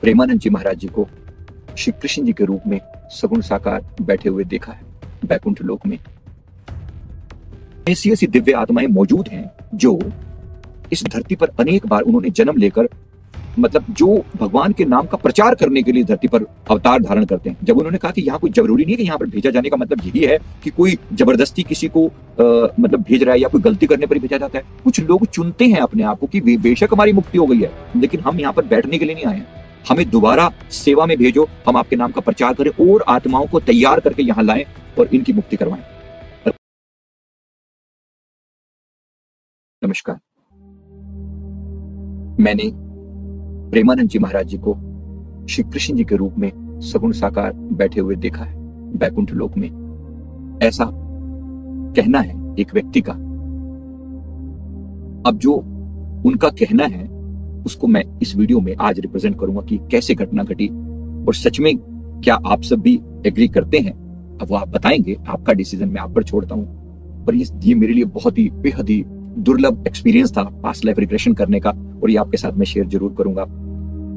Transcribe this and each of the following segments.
प्रेमानंद जी महाराज जी को श्री कृष्ण जी के रूप में सगुण साकार बैठे हुए देखा है बैकुंठ लोक में। ऐसी ऐसी दिव्य आत्माएं मौजूद हैं जो इस धरती पर अनेक बार उन्होंने जन्म लेकर जो भगवान के नाम का प्रचार करने के लिए धरती पर अवतार धारण करते हैं। जब उन्होंने कहा कि यहाँ कोई जरूरी नहीं है कि यहाँ पर भेजा जाने का मतलब यही है कि कोई जबरदस्ती किसी को भेज रहा है या कोई गलती करने पर ही भेजा जाता है। कुछ लोग चुनते हैं अपने आप को कि बेशक हमारी मुक्ति हो गई है, लेकिन हम यहाँ पर बैठने के लिए नहीं आए हैं, हमें दोबारा सेवा में भेजो, हम आपके नाम का प्रचार करें और आत्माओं को तैयार करके यहाँ लाएं और इनकी मुक्ति करवाएं। नमस्कार, मैंने प्रेमानंद जी महाराज जी को श्री कृष्ण जी के रूप में सगुण साकार बैठे हुए देखा है बैकुंठ लोक में। ऐसा कहना है एक व्यक्ति का। अब जो उनका कहना है उसको मैं इस वीडियो में आज रिप्रेजेंट करूंगा कि कैसे घटना घटी और सच में क्या आप सब भी एग्री करते हैं। अब वो आप बताएंगे, आपका डिसीजन मैं आप पर छोड़ता हूं। पर ये मेरे लिए बहुत ही बेहद ही दुर्लभ एक्सपीरियंस था पास्ट लाइफ रिग्रेशन करने का, और ये आपके साथ मैं शेयर जरूर करूंगा।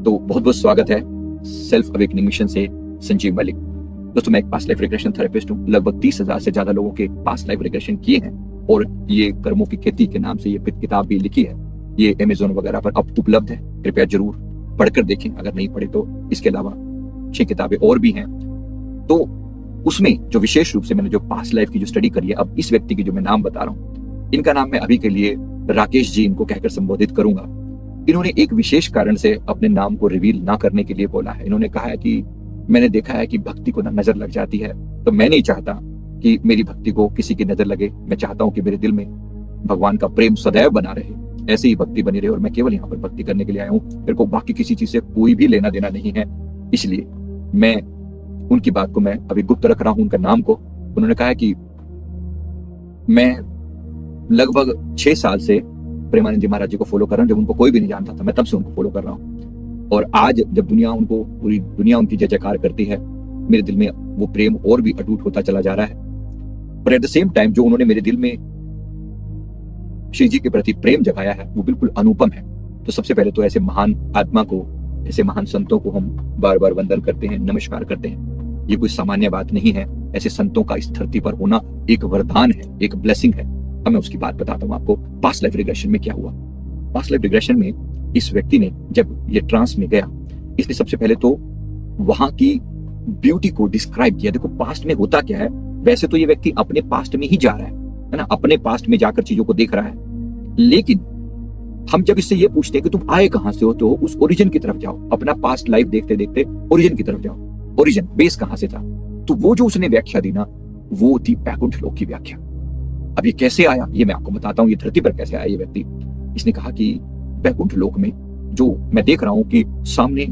तो बहुत बहुत स्वागत है सेल्फ अवेकनिंग मिशन से संजीव मलिक। दोस्तों, मैं एक पास्ट लाइफ रिग्रेशन थेरेपिस्ट हूँ। लगभग 30,000 से ज्यादा लोगों के पास्ट लाइफ रिग्रेशन किए हैं और ये कर्मों की खेती के नाम से ये किताब भी लिखी है। ये अमेज़न वगैरह पर अब उपलब्ध है, कृपया जरूर पढ़कर देखें अगर नहीं पढ़े तो। इसके अलावा 6 किताबें और भी हैं। तो उसमें जो विशेष रूप से मैंने जो पास्ट लाइफ की जो स्टडी करी है, अब इस व्यक्ति की जो मैं नाम बता रहा हूँ, इनका नाम मैं अभी के लिए राकेश जी इनको कहकर संबोधित करूंगा। इन्होंने एक विशेष कारण से अपने नाम को रिवील ना करने के लिए बोला है। इन्होंने कहा है कि मैंने देखा है कि भक्ति को ना नजर लग जाती है, तो मैं नहीं चाहता कि मेरी भक्ति को किसी की नजर लगे। मैं चाहता हूं कि मेरे दिल में भगवान का प्रेम सदैव बना रहे, ऐसे ही भक्ति बनी रहे, और मैं केवल यहाँ पर भक्ति करने के लिए आया हूँ। मेरे को बाकी किसी चीज से कोई भी लेना देना नहीं है, इसलिए मैं उनकी बात को मैं अभी गुप्त रख रहा हूँ, उनका नाम को। उन्होंने कहा है कि मैं लगभग 6 साल से प्रेमानंद जी महाराज जी को फॉलो कर रहा हूँ। जब उनको कोई भी नहीं जानता था, मैं तब से उनको फॉलो कर रहा हूँ। और आज जब पूरी दुनिया उनकी जय जयकार करती है, मेरे दिल में वो प्रेम और भी अटूट होता चला जा रहा है। पर एट द सेम टाइम जो उन्होंने मेरे दिल में श्री जी के प्रति प्रेम जगाया है वो बिल्कुल अनुपम है। तो सबसे पहले तो ऐसे महान आत्मा को, ऐसे महान संतों को हम बार बार वंदन करते हैं, नमस्कार करते हैं। ये कोई सामान्य बात नहीं है। ऐसे संतों का इस धरती पर होना एक वरदान है, एक ब्लेसिंग है। अब मैं उसकी बात बताता हूँ आपको। पास्ट लाइफ रिग्रेशन में क्या हुआ। पास्ट लाइफ रिग्रेशन में इस व्यक्ति ने जब ये ट्रांस में गया, इसने सबसे पहले तो वहां की ब्यूटी को डिस्क्राइब किया। देखो पास्ट में होता क्या है, वैसे तो ये व्यक्ति अपने पास्ट में ही जा रहा है ना, अपने पास्ट में जाकर चीजों को देख रहा है। लेकिन हम जब इससे ये पूछते हैं कि तुम आए कहां से हो, तो उस ओरिजिन की तरफ जाओ। अपना पास्ट लाइफ देखते देखते ओरिजिन की तरफ जाओ। ओरिजिन बेस कहां से था, तो वो जो उसने व्याख्या दी ना, वो थी बैकुंठ लोक की व्याख्या। अब ये कैसे आया ये मैं आपको बताता हूँ। ये धरती पर कैसे आया ये व्यक्ति। इसने कहा कि बैकुंठ लोक में जो मैं देख रहा हूँ कि सामने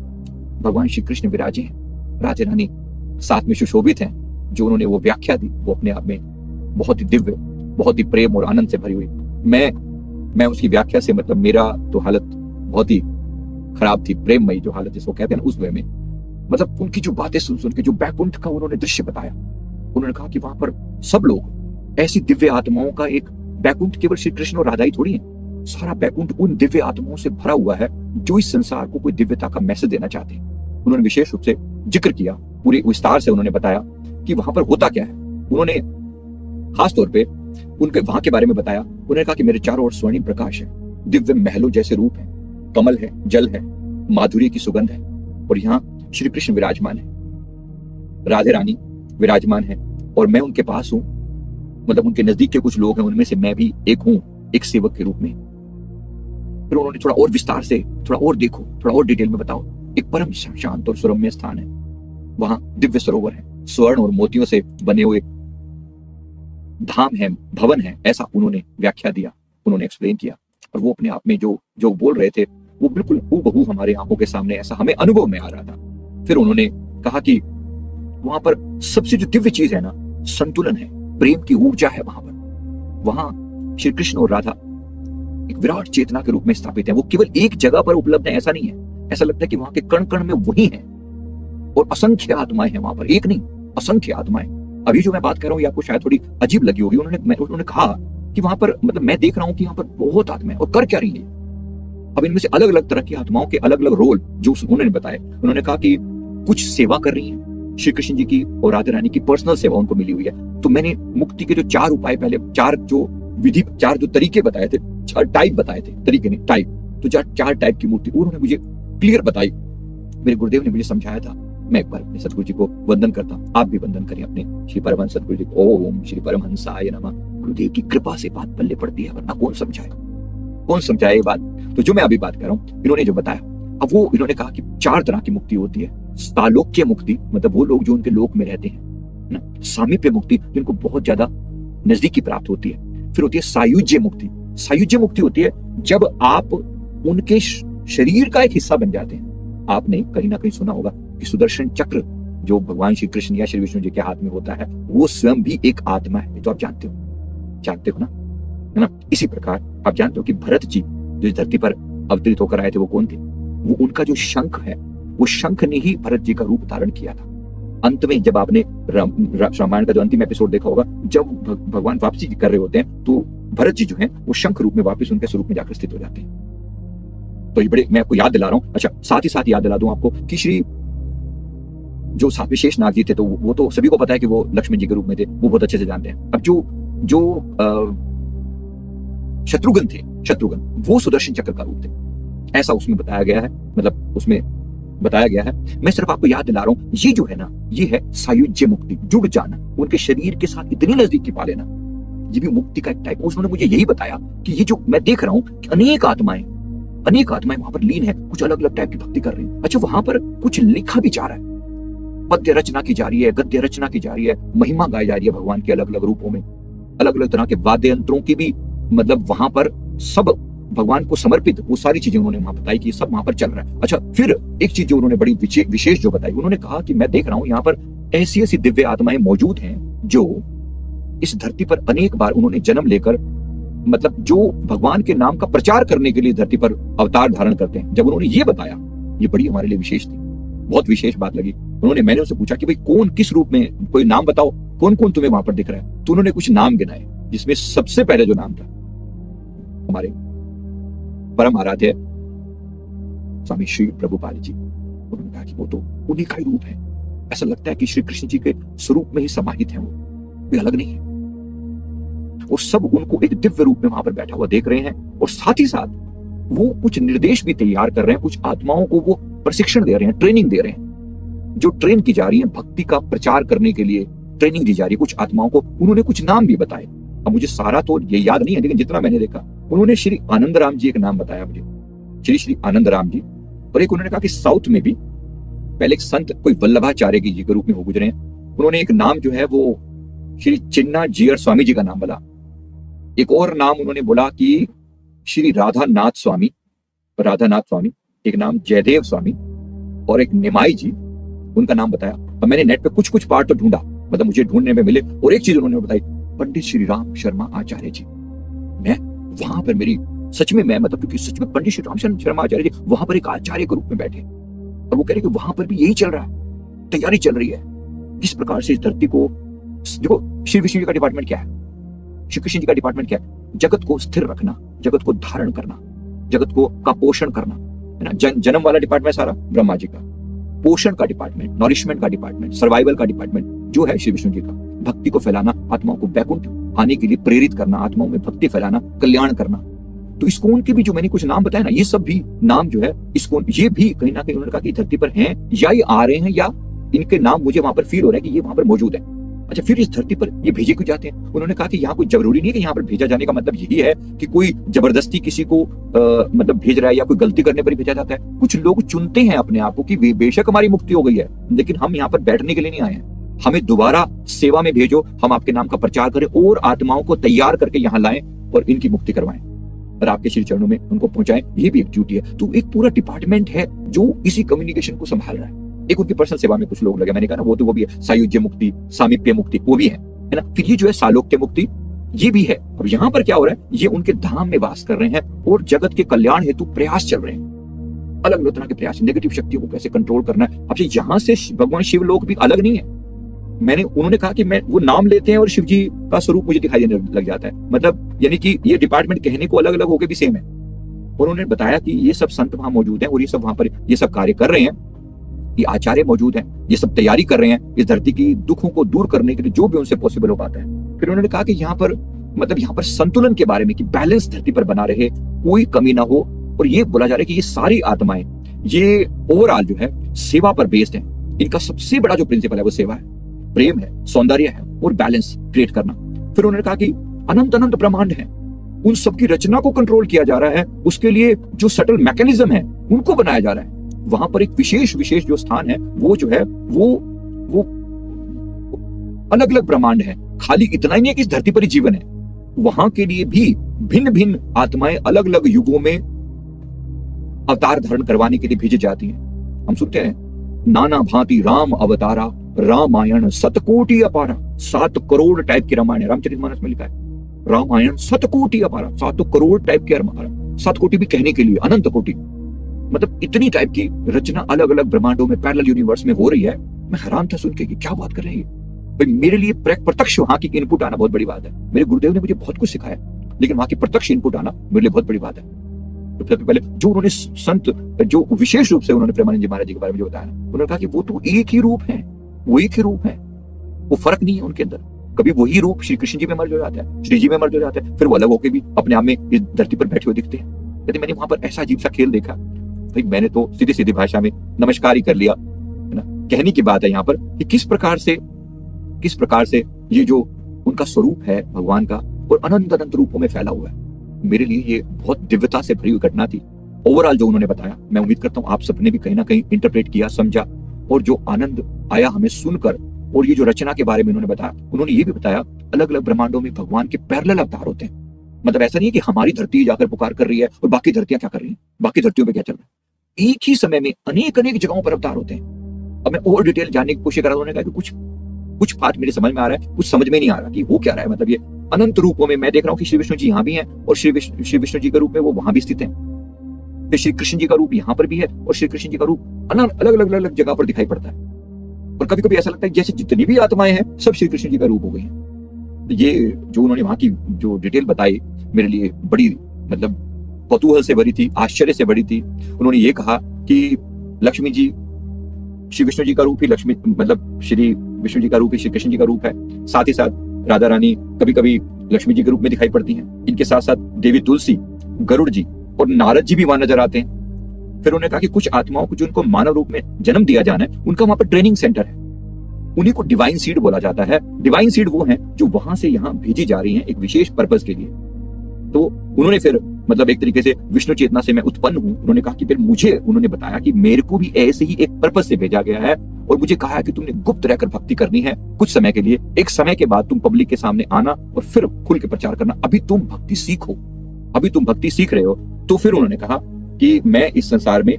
भगवान श्री कृष्ण विराजे हैं, राधे रानी साथ में सुशोभित हैं। जो उन्होंने वो व्याख्या दी वो अपने आप में बहुत ही दिव्य, बहुत ही प्रेम और आनंद से भरी हुई। मैं उसकी व्याख्या से मेरा तो हालत बहुत ही खराब थी, प्रेममयी जो हालत जिसको कहते हैं उस वे में। उनकी जो बातें सुन के जो बैकुंठ का उन्होंने दृश्य बताया, उन्होंने कहा कि वहां पर सब लोग ऐसी दिव्य आत्माओं का एक बैकुंठ केवल श्री कृष्ण और राधा ही थोड़ी है। सारा बैकुंठ उन दिव्य आत्माओं से भरा हुआ है जो इस संसार को कोई दिव्यता का मैसेज देना चाहते हैं। उन्होंने विशेष रूप से जिक्र किया, पूरे विस्तार से उन्होंने बताया कि वहां पर होता क्या है। उन्होंने खास तौर पे उनके वहां के बारे में बताया। उन्होंने कहा कि मेरे चारों ओर स्वर्णिम प्रकाश है, दिव्य महलों जैसे रूप है, कमल है, जल है, माधुर्य की सुगंध है, और यहाँ श्री कृष्ण विराजमान है, राधे रानी विराजमान है, और मैं उनके पास हूँ। उनके नजदीक के कुछ लोग हैं, उनमें से मैं भी एक हूं, एक सेवक के रूप में। फिर उन्होंने थोड़ा और विस्तार से, थोड़ा और देखो, थोड़ा और डिटेल में बताओ। एक परम शांत और सुरम्य स्थान है, वहां दिव्य सरोवर है, स्वर्ण और मोतियों से बने हुए धाम है, भवन है, ऐसा उन्होंने व्याख्या दिया, उन्होंने एक्सप्लेन किया। और वो अपने आप में जो बोल रहे थे वो बिल्कुल हूबहू हमारे आंखों के सामने ऐसा हमें अनुभव में आ रहा था। फिर उन्होंने कहा कि वहां पर सबसे जो दिव्य चीज है ना, संतुलन है, प्रेम की ऊर्जा है वहां पर। वहां श्री कृष्ण और राधा एक विराट चेतना के रूप में स्थापित है। वो केवल एक जगह पर उपलब्ध है ऐसा नहीं है। ऐसा लगता है कि वहां के कण कण में वही है, और असंख्य आत्माएं हैं वहां पर, एक नहीं असंख्य आत्माएं। अभी जो मैं बात कर रहा हूँ आपको शायद थोड़ी अजीब लगी होगी। उन्होंने कहा कि वहां पर मैं देख रहा हूँ कि यहाँ पर बहुत आत्माएं, और कर क्या रही है। अब इनमें से अलग अलग तरह की आत्माओं के अलग अलग रोल जो उन्होंने बताए। उन्होंने कहा कि कुछ सेवा कर रही है, श्री कृष्ण जी की और राधा रानी की पर्सनल सेवा उनको मिली हुई है। तो मैंने मुक्ति के जो 4 उपाय, पहले 4 जो विधि, 4 जो तरीके बताए थे, 4 टाइप बताए थे, तरीके नहीं टाइप, तो 4 टाइप की मूर्ति उन्होंने मुझे क्लियर बताई। मेरे गुरुदेव ने मुझे समझाया था। मैं एक बार अपने सदगुरु जी को वंदन करता हूँ, आप भी वंदन करें अपने श्री परमहंस सदगुरु जी को। ओम श्री परमहंसाय नमः। गुरुदेव की कृपा से बात पल्ले पड़ती है, वरना कौन समझाए ये बात। तो जो मैं अभी बात कर रहा हूँ, इन्होंने जो बताया, अब वो इन्होंने कहा कि 4 तरह की मुक्ति होती है। सालोक्य मुक्ति, मतलब वो लोग जो उनके लोक में रहते हैं ना। सामीप्य मुक्ति, जिनको बहुत ज्यादा नजदीकी प्राप्त होती है। फिर होती है सायुज्य मुक्ति। सायुज्य मुक्ति होती है जब आप उनके शरीर का एक हिस्सा बन जाते हैं। आपने कहीं ना कहीं सुना होगा कि सुदर्शन चक्र जो भगवान श्री कृष्ण या श्री विष्णु जी के हाथ में होता है, वो स्वयं भी एक आत्मा है। ये तो आप जानते हो ना, है ना। इसी प्रकार आप जानते हो कि भरत जी जो इस धरती पर अवतरित होकर आए थे, वो कौन थे? वो उनका जो शंख है, वो शंख ने ही भरत जी का रूप धारण किया था। अंत में जब आपने रामायण का जो अंतिम एपिसोड देखा होगा, जब भगवान वापसी कर रहे होते हैं, तो भरत जी जो है वो शंख रूप में वापस उनके स्वरूप में जाकर स्थित हो जाते हैं। तो ये बड़े, मैं आपको याद दिला रहा हूं। अच्छा, साथ ही साथ याद दिला दूं आपको कि श्री जो सातवें शेषनाग जी थे, तो वो तो सभी को पता है कि वो लक्ष्मण जी के रूप में थे, वो बहुत अच्छे से जानते हैं। अब जो शत्रुघ्न थे, वो सुदर्शन चक्र का रूप थे, ऐसा उसमें बताया गया है, मतलब उसमें बताया गया है। मैं सिर्फ आपको याद दिला रहा हूं, ये जो है ना, ये है सायुज्य मुक्ति, जुड़ जाना, उनके शरीर के साथ इतनी नजदीकी पा लेना। ये भी मुक्ति का एक टाइप। उन्होंने मुझे यही बताया कि ये जो मैं देख रहा हूं कि अनेक आत्माएं वहां पर लीन है, कुछ अलग अलग टाइप की भक्ति कर रही है। अच्छा, वहां पर कुछ लिखा भी जा रहा है, पद्य रचना की जा रही है, गद्य रचना की जा रही है, महिमा गाई जा रही है भगवान के अलग अलग रूपों में, अलग अलग तरह के वाद्य यंत्रों की भी, मतलब वहां पर सब भगवान को समर्पित वो सारी चीजें उन्होंने वहां बताई कि सब वहां पर चल रहा है। अच्छा, फिर एक चीज जो उन्होंने बड़ी विशेष जो बताई, उन्होंने कहा कि मैं देख रहा हूं यहाँ पर ऐसी ऐसी दिव्य आत्माएं मौजूद हैं जो इस धरती पर अनेक बार उन्होंने जन्म लेकर, मतलब जो भगवान के नाम का प्रचार करने के लिए धरती पर अवतार धारण करते हैं। जब उन्होंने ये बताया, ये बड़ी हमारे लिए विशेष थी, बहुत विशेष बात लगी। मैंने उनसे पूछा कि भाई कौन किस रूप में, कोई नाम बताओ, कौन कौन तुम्हें वहां पर दिख रहा है। तो उन्होंने कुछ नाम गिनाए, जिसमें सबसे पहले जो नाम था हमारे परम आराध्य स्वामी श्री प्रभुपाद जी। उन्होंने कहा कि वो तो उन्हीं का ही रूप है, ऐसा लगता है कि श्री कृष्ण जी के स्वरूप में ही समाहित है, वो कोई अलग नहीं है। और सब उनको एक दिव्य रूप में वहां पर बैठा हुआ देख रहे हैं, और साथ ही साथ वो कुछ निर्देश भी तैयार कर रहे हैं, कुछ आत्माओं को वो प्रशिक्षण दे रहे हैं, ट्रेनिंग दे रहे हैं, जो ट्रेन की जा रही है भक्ति का प्रचार करने के लिए ट्रेनिंग दी जा रही है कुछ आत्माओं को। उन्होंने कुछ नाम भी बताए, अब मुझे सारा तो ये याद नहीं है, लेकिन जितना मैंने देखा, उन्होंने श्री आनंद राम जी एक नाम बताया मुझे, श्री आनंद राम जी। और एक उन्होंने कहा कि साउथ में भी पहले एक संत कोई वल्लभाचार्य जी के रूप में हो गुजरे हैं, उन्होंने एक नाम जो है वो श्री चिन्ना जीयर स्वामी जी का नाम बोला। एक और नाम उन्होंने बोला कि श्री राधानाथ स्वामी, एक नाम जयदेव स्वामी, और एक निमाई जी, उनका नाम बताया। और मैंने नेट पे कुछ कुछ पार्ट तो ढूंढा, मतलब मुझे ढूंढने में मिले, और एक चीज उन्होंने बताई, पंडित श्री राम शर्मा आचार्य जी। मैं वहां पर मेरी सच में, मैं मतलब क्योंकि सच में पंडित श्री राम शर्मा आचार्य जी वहां पर एक आचार्य के रूप में बैठे, और वो कह रहे कि वहां पर भी यही चल रहा है, तैयारी चल रही है। किस प्रकार से इस धरती को, देखो श्री विष्णु जी का डिपार्टमेंट क्या है, श्री कृष्ण जी का डिपार्टमेंट क्या है? जगत को स्थिर रखना, जगत को धारण करना, जगत को का पोषण करना, है ना। जन्म वाला डिपार्टमेंट सारा ब्रह्मा जी का, पोषण का डिपार्टमेंट, नॉरिशमेंट का डिपार्टमेंट, सर्वाइवल का डिपार्टमेंट जो है श्री विष्णु जी का, भक्ति को फैलाना, आत्माओं को वैकुंठ आने के लिए प्रेरित करना, आत्माओं में भक्ति फैलाना, कल्याण करना। तो इस्कॉन के भी जो मैंने कुछ नाम बताया ना, ये सब भी नाम जो है इस्कॉन, ये भी कहीं ना कहीं उन्होंने कहा कि धरती पर हैं, या ये आ रहे हैं, या इनके नाम मुझे वहां पर फील हो रहा है कि ये वहां पर मौजूद है। अच्छा, फिर इस धरती पर ये भेजे क्यों जाते हैं? उन्होंने कहा कि यहाँ कोई जरूरी नहीं है कि यहाँ पर भेजा जाने का मतलब यही है कि कोई जबरदस्ती किसी को मतलब भेज रहा है, या कोई गलती करने पर ही भेजा जाता है। कुछ लोग चुनते हैं अपने आप को कि बेशक हमारी मुक्ति हो गई है, लेकिन हम यहाँ पर बैठने के लिए नहीं आए हैं, हमें दोबारा सेवा में भेजो, हम आपके नाम का प्रचार करें और आत्माओं को तैयार करके यहाँ लाएं और इनकी मुक्ति करवाएं और आपके श्री चरणों में उनको पहुंचाएं। ये भी एक ड्यूटी है। तो एक पूरा डिपार्टमेंट है जो इसी कम्युनिकेशन को संभाल रहा है। एक उनकी पर्सनल सेवा में कुछ लोग लगे, मैंने कहा ना, वो भी है। सायुज्य मुक्ति, सामीप्य मुक्ति, वो भी है ना। फिर ये जो है सालोक्य मुक्ति, ये भी है। अब यहाँ पर क्या हो रहा है, ये उनके धाम में वास कर रहे हैं और जगत के कल्याण हेतु प्रयास चल रहे हैं, अलग अलग तरह के प्रयास, नेगेटिव शक्तियों को कैसे कंट्रोल करना है। अब यहाँ से भगवान शिव लोक भी अलग नहीं है। उन्होंने कहा कि मैं वो नाम लेते हैं और शिव जी का स्वरूप मुझे दिखाई देने लग जाता है, मतलब यानी कि ये डिपार्टमेंट कहने को अलग अलग होकर भी सेम है, और उन्होंने बताया कि ये सब संत वहां मौजूद हैं और ये सब वहां पर ये सब कार्य कर रहे हैं, ये आचार्य मौजूद हैं, ये सब तैयारी कर रहे हैं इस धरती की दुखों को दूर करने के लिए जो भी उनसे पॉसिबल हो पाता है। फिर उन्होंने कहा कि यहाँ पर मतलब यहाँ पर संतुलन के बारे में कि बैलेंस धरती पर बना रहे, कोई कमी ना हो। और ये बोला जा रहा है कि ये सारी आत्माएं ये ओवरऑल जो है सेवा पर बेस्ड है। इनका सबसे बड़ा जो प्रिंसिपल है वो सेवा है, प्रेम है, सौंदर्य है और बैलेंस क्रिएट करना। फिर उन्होंने कहा कि अनंत अनंत ब्रह्मांड है, उन सबकी रचना को कंट्रोल किया जा रहा है, उसके लिए जो सटल मैकेनिज्म है उनको बनाया जा रहा है। वहां पर एक विशेष विशेष जो स्थान है वो जो है वो अलग अलग ब्रह्मांड है। खाली इतना ही नहीं कि इस धरती पर ही जीवन है, वहां के लिए भी भिन्न भिन्न आत्माएं अलग अलग युगों में अवतार धारण करवाने के लिए भेजी जाती हैं। हम सुनते हैं नाना भांति राम अवतारा, रामायण 7 कोटि अपारा। 7 करोड़ टाइप की रामायण रामचरितमानस में लिखा है, रामायण 7 कोटि अपारा, 7 करोड़ टाइप की रामायण। 7 कोटि भी कहने के लिए, अनंत कोटि मतलब इतनी टाइप की रचना अलग अलग ब्रह्मांडों में पैरेलल यूनिवर्स में हो रही है। मैं हैरान था सुन के कि क्या बात कर रहे हैं भाई। मेरे लिए प्रत्यक्ष वहां की इनपुट आना बहुत बड़ी बात है। मेरे गुरुदेव ने मुझे बहुत कुछ सिखाया, लेकिन वहां की प्रत्यक्ष इनपुट आना मेरे लिए बहुत बड़ी बात है। तो सबसे पहले जो उन्होंने संत जो विशेष रूप से उन्होंने प्रेमानंद जी महाराज जी के बारे में जो बताया, उन्होंने कहा कि वो तो एक ही रूप है, वो एक ही रूप है, वो फर्क नहीं है उनके अंदर। कभी वही रूप श्री कृष्ण जी में मर्ज हो जाता है, श्री जी में मर्ज हो जाता है, फिर वो अलग होकर भी अपने आप में इस धरती पर बैठे हुए दिखते हैं। कहते मैंने वहां पर ऐसा अजीब सा खेल देखा भाई, मैंने तो सीधी सीधी भाषा में नमस्कार ही कर लिया, है ना। कहने की बात है यहाँ पर कि किस प्रकार से ये जो उनका स्वरूप है भगवान का और अनंत अनंत रूपों में फैला हुआ है। मेरे लिए ये बहुत दिव्यता से भरी हुई घटना थी। ओवरऑल जो उन्होंने बताया, मैं उम्मीद करता हूँ आप सबने भी कहीं ना कहीं इंटरप्रेट किया, समझा, और जो आनंद आया हमें सुनकर। और ये जो रचना के बारे में उन्होंने बताया, उन्होंने ये भी बताया अलग अलग ब्रह्मांडों में भगवान के पैरेलल अवतार होते हैं। मतलब ऐसा नहीं है कि हमारी धरती जाकर पुकार कर रही है और बाकी धरतियां क्या कर रही हैं, बाकी धरतियों पे क्या चल रहा है। एक ही समय में अनेक अनेक जगहों पर अवतार होते हैं। अब मैं और डिटेल जानने की कोशिश कर रहा हूं। उन्होंने कहा कि कुछ बात मेरे समझ में आ रहा है, कुछ समझ में नहीं आ रहा कि वो क्या रहा है। मतलब ये अनंत रूपों में मैं देख रहा हूँ कि श्री विष्णु जी यहाँ भी हैं और श्री विष्णु जी का रूप में वो वहां भी स्थित हैं। फिर श्री कृष्ण जी का रूप यहाँ पर भी है और श्री कृष्ण जी का रूप अलग अलग अलग जगह पर दिखाई पड़ता है। और कभी कभी ऐसा लगता है जैसे जितनी भी आत्माएं हैं सब श्री कृष्ण जी का रूप हो गई हैं। ये जो उन्होंने वहां की जो डिटेल बताई मेरे लिए बड़ी मतलब कौतूहल से भरी थी, आश्चर्य से भरी थी। उन्होंने ये कहा कि लक्ष्मी जी श्री विष्णु जी का रूप ही लक्ष्मी मतलब श्री विष्णु जी का रूप ही श्री कृष्ण जी का रूप है। साथ ही साथ राधा रानी कभी कभी लक्ष्मी जी के रूप में दिखाई पड़ती हैं। इनके साथ साथ देवी तुलसी, गरुड़ जी और नारद जी भी वहां नजर आते हैं। फिर उन्होंने कहा कि कुछ आत्माओं को जो उनको मानव रूप में जन्म दिया जाना है, उनका वहां पर ट्रेनिंग सेंटर है। उन्हीं को डिवाइन सीड बोला जाता है। डिवाइन सीड वो है जो वहां से यहाँ भेजी जा रही है एक विशेष पर्पस के लिए। तो उन्होंने फिर मतलब एक तरीके से विष्णु चेतना से मैं उत्पन्न हूं। उन्होंने कहा कि फिर मुझे उन्होंने बताया कि मेरे को भी ऐसे ही एक पर्पस से भेजा गया है और मुझे कहा है कि तुमने गुप्त रहकर भक्ति करनी है कुछ समय के लिए। एक समय के बाद तुम पब्लिक के सामने आना और फिर खुल के प्रचार करना। अभी तुम भक्ति सीखो, अभी तुम भक्ति सीख रहे हो। तो फिर उन्होंने कहा कि मैं इस संसार में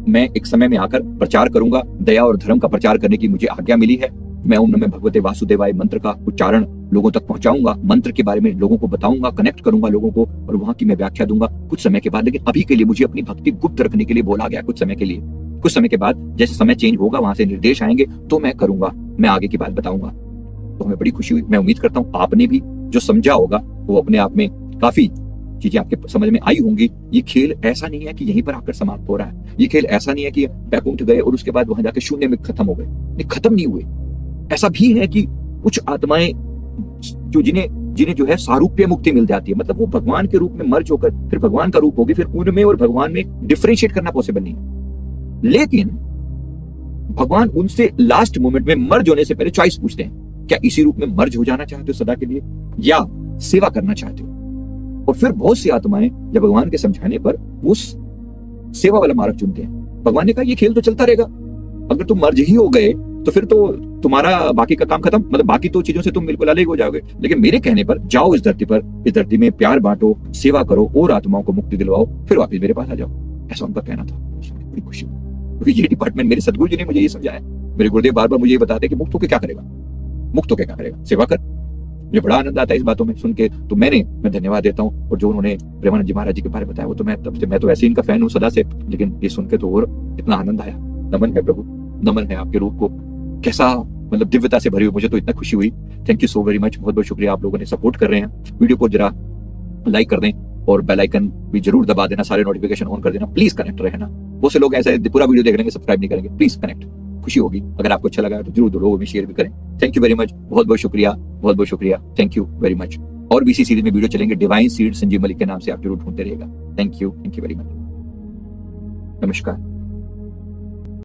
मैं एक समय में आकर प्रचार करूंगा, दया और धर्म का प्रचार करने की मुझे आज्ञा मिली है। मैं ओम नमः भगवते वासुदेवाय मंत्र का उच्चारण लोगों तक पहुंचाऊंगा, मंत्र के बारे में लोगों को बताऊंगा, कनेक्ट करूंगा लोगों को और वहां की मैं व्याख्या दूंगा कुछ समय के बाद। लेकिन अभी के लिए मुझे अपनी भक्ति गुप्त रखने के लिए बोला गया कुछ समय के लिए। कुछ समय के बाद जैसे समय चेंज होगा, वहां से निर्देश आएंगे तो मैं करूंगा, मैं आगे की बात बताऊंगा। तो हमें बड़ी खुशी हुई। मैं उम्मीद करता हूँ आपने भी जो समझा होगा वो अपने आप में काफी चीजें आपके समझ में आई होंगी। ये खेल ऐसा नहीं है कि यहीं पर आकर समाप्त हो रहा है। ये खेल ऐसा नहीं है कि बैकुंठ गए और उसके बाद वहां जाकर शून्य में खत्म हो गए। नहीं, खत्म नहीं हुए। ऐसा भी है कि कुछ आत्माएं जो जिन्हें जो है सारूप्य मुक्ति मिल जाती है, मतलब वो भगवान के रूप में मर्ज होकर फिर भगवान का रूप होगी, फिर उनमें और भगवान में डिफरेंशिएट करना पॉसिबल नहीं है। लेकिन भगवान उनसे लास्ट मोमेंट में मर्ज होने से पहले चॉइस पूछते हैं, क्या इसी रूप में मर्ज हो जाना चाहते हो सदा के लिए या सेवा करना चाहते हो। और फिर बहुत सी आत्माएं जब भगवान के समझाने पर वो सेवा वाला मार्ग चुनते हैं। भगवान ने कहा ये खेल तो चलता रहेगा, अगर तुम मर्ज ही हो गए तो फिर तो तुम्हारा बाकी का काम खत्म, मतलब बाकी तो चीजों से तुम बिल्कुल अलग हो जाओगे। लेकिन मेरे कहने पर जाओ इस धरती में प्यार बांटो, सेवा करो और आत्माओं को मुक्ति दिलवाओ, फिर वापस मेरे पास आ जाओ। ऐसा उनका कहना था। बड़ी खुशी क्योंकि ये डिपार्टमेंट मेरे सदगुरु जी ने मुझे ये समझाया। मेरे गुरुदेव बार बार मुझे ये बताते कि मुक्त होकर क्या करेगा, मुक्त होकर क्या करेगा, सेवा कर। मुझे बड़ा आनंद आता है इस बातों में सुन के। तो मैं धन्यवाद देता हूँ। और जो उन्होंने प्रेमानंद जी महाराज जी के बारे में बताया वो तो मैं तो ऐसे इनका फैन हूँ सदा से, लेकिन ये सुन के तो और इतना आनंद आया। नमन है प्रभु, नमन है आपके रूप को, कैसा मतलब दिव्यता से भरी हुई। मुझे तो इतना खुशी हुई। Thank you so very much. बहुत बहुत शुक्रिया। आप लोगों ने सपोर्ट कर रहे हैं। वीडियो को जरा लाइक कर दें, और बेल आइकन भी जरूर दबा देना, सारे नोटिफिकेशन ऑन कर देना। प्लीज कनेक्ट रहना। बहुत से लोग ऐसे पूरा वीडियो देख लेंगे, सब्सक्राइब नहीं करेंगे। प्लीज कनेक्ट, खुशी होगी। अगर आपको अच्छा लगा तो जरूर लोगों में शेयर भी करें। थैंक यू वेरी मच, बहुत बहुत शुक्रिया, बहुत बहुत शुक्रिया। Thank you very much. और भी इसी सीरीज में वीडियो चलेंगे। डिवाइन सीड संजीव मलिक के नाम से आप जरूर ढूंढते रहेगा। Thank you very much. नमस्कार।